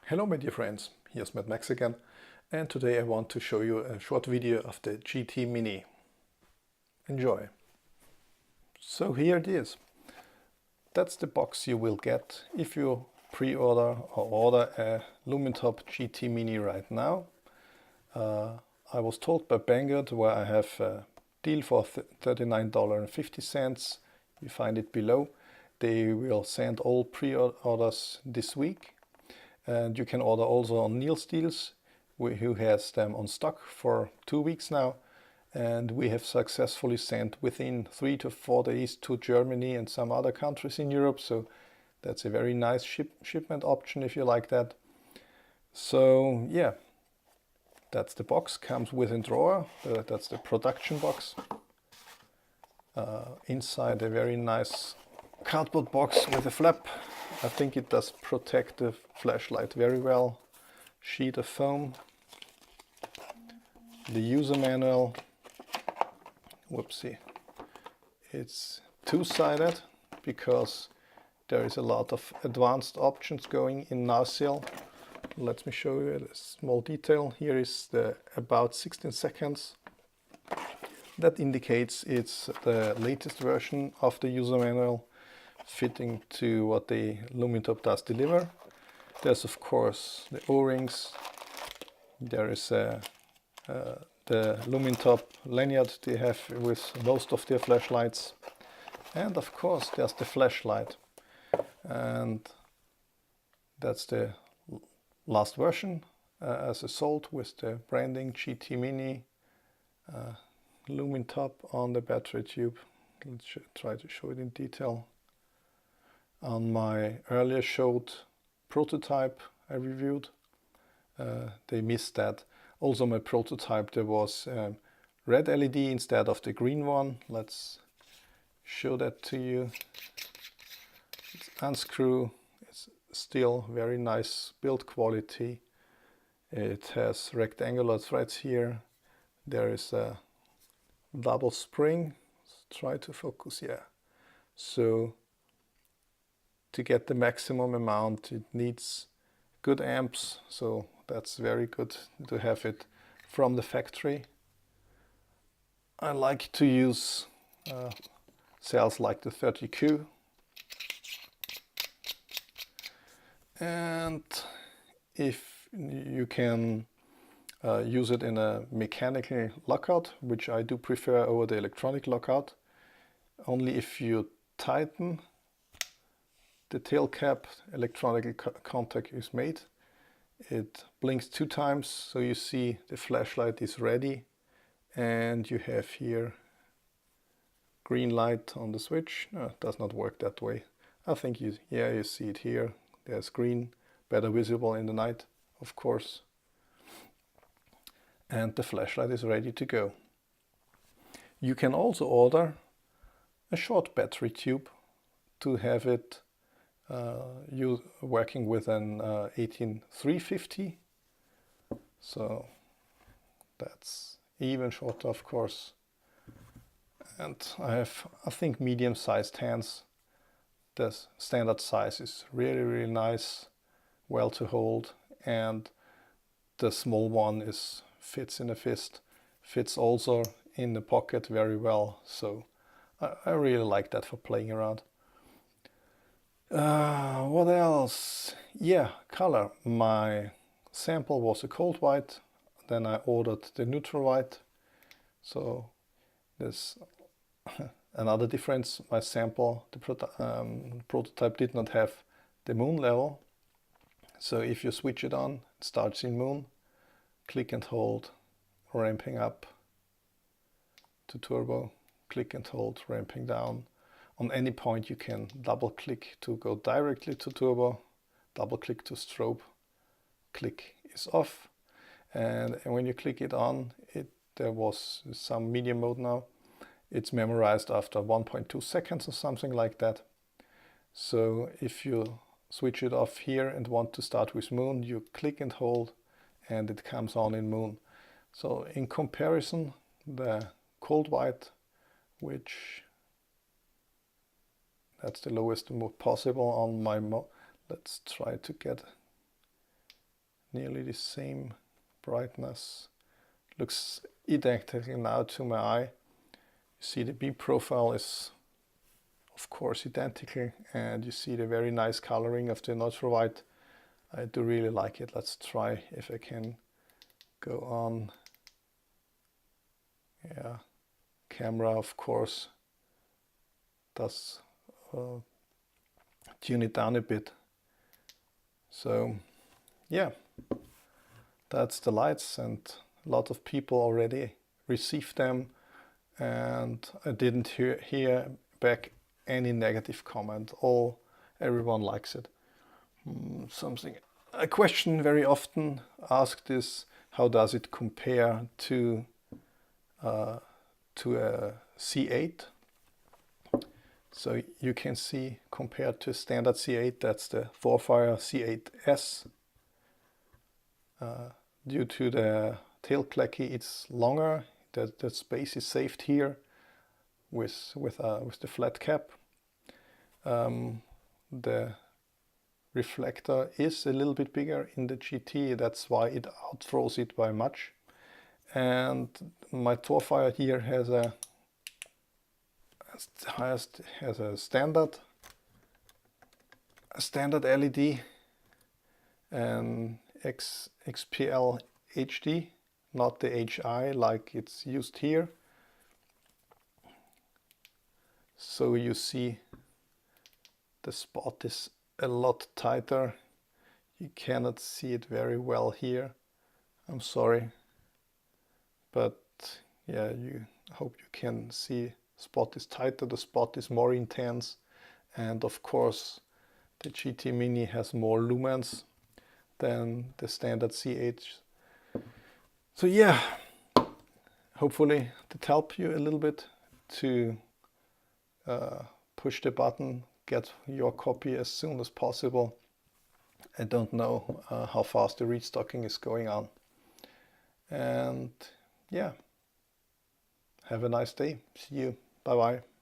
Hello my dear friends, here's Mad Max again, and today I want to show you a short video of the GT Mini. Enjoy! So here it is. That's the box you will get if you pre-order or order a Lumintop GT Mini right now. I was told by Banggood, where I have a deal for $39.50. You find it below. They will send all pre-orders this week. And you can order also on Neil's Deals, who has them on stock for 2 weeks now. And we have successfully sent within 3 to 4 days to Germany and some other countries in Europe. So that's a very nice shipment option if you like that. So yeah, that's the box. Comes with a drawer. That's the production box. Inside a very nice cardboard box with a flap. I think it does protect the flashlight very well. Sheet of foam. The user manual. Whoopsie. It's two-sided because there is a lot of advanced options going in Narsil. Let me show you a small detail. Here is the about 16 seconds. That indicates it's the latest version of the user manual, fitting to what the Lumintop does deliver. There's of course the O-rings. There is the Lumintop lanyard they have with most of their flashlights. And of course there's the flashlight. And that's the last version as a sold with the branding GT Mini, Lumintop on the battery tube. Let's try to show it in detail. On my earlier showed prototype I reviewed, they missed that. Also my prototype, there was red LED instead of the green one. Let's show that to you. Let's unscrew. It's still very nice build quality. It has rectangular threads here. There is a double spring. Let's try to focus, yeah. So to get the maximum amount, it needs good amps, so that's very good to have it from the factory. I like to use cells like the 30Q. And if you can use it in a mechanical lockout, which I do prefer over the electronic lockout, only if you tighten the tail cap, electronic contact is made. It blinks 2 times, so you see the flashlight is ready, and you have here green light on the switch. No, it does not work that way. I think you see it here. There's green, better visible in the night, of course. And the flashlight is ready to go. You can also order a short battery tube to have it you working with an 18350, so that's even shorter, of course. And I think medium-sized hands. The standard size is really nice, well to hold, and the small one fits in a fist, fits also in the pocket very well. So I really like that for playing around. What else? Yeah, color. My sample was a cold white, then I ordered the neutral white. So there's another difference. My sample, the prototype did not have the moon level. So if you switch it on, it starts in moon, click and hold, ramping up to turbo, click and hold, ramping down. On any point you can double click to go directly to turbo, double click to strobe, click is off, and when you click it on, there was some medium mode now. It's memorized after 1.2 seconds or something like that. So if you switch it off here and want to start with moon, you click and hold and it comes on in moon. So in comparison, the cold white, which that's the lowest mode possible on my let's try to get nearly the same brightness. Looks identical now to my eye. You see the B profile is of course identical, and you see the very nice coloring of the natural white. I do really like it. Let's try if I can go on. Yeah, camera of course does tune it down a bit. So yeah, that's the lights, and a lot of people already received them, and I didn't hear back any negative comment. Everyone likes it. A question very often asked is, how does it compare to a C8? So you can see, compared to standard C8, that's the Thorfire C8S. Due to the tail clacky, it's longer. The space is saved here with the flat cap. The reflector is a little bit bigger in the GT. That's why it outthrows it by much. And my Thorfire here has a standard LED and XPL HD, not the HI like it's used here. So you see the spot is a lot tighter. You cannot see it very well here. I'm sorry, but yeah, you hope you can see. Spot is tighter, the spot is more intense, and of course the GT Mini has more lumens than the standard C8. So yeah, hopefully that helped you a little bit to push the button, get your copy as soon as possible. I don't know how fast the restocking is going on. And yeah, have a nice day. See you. Bye bye.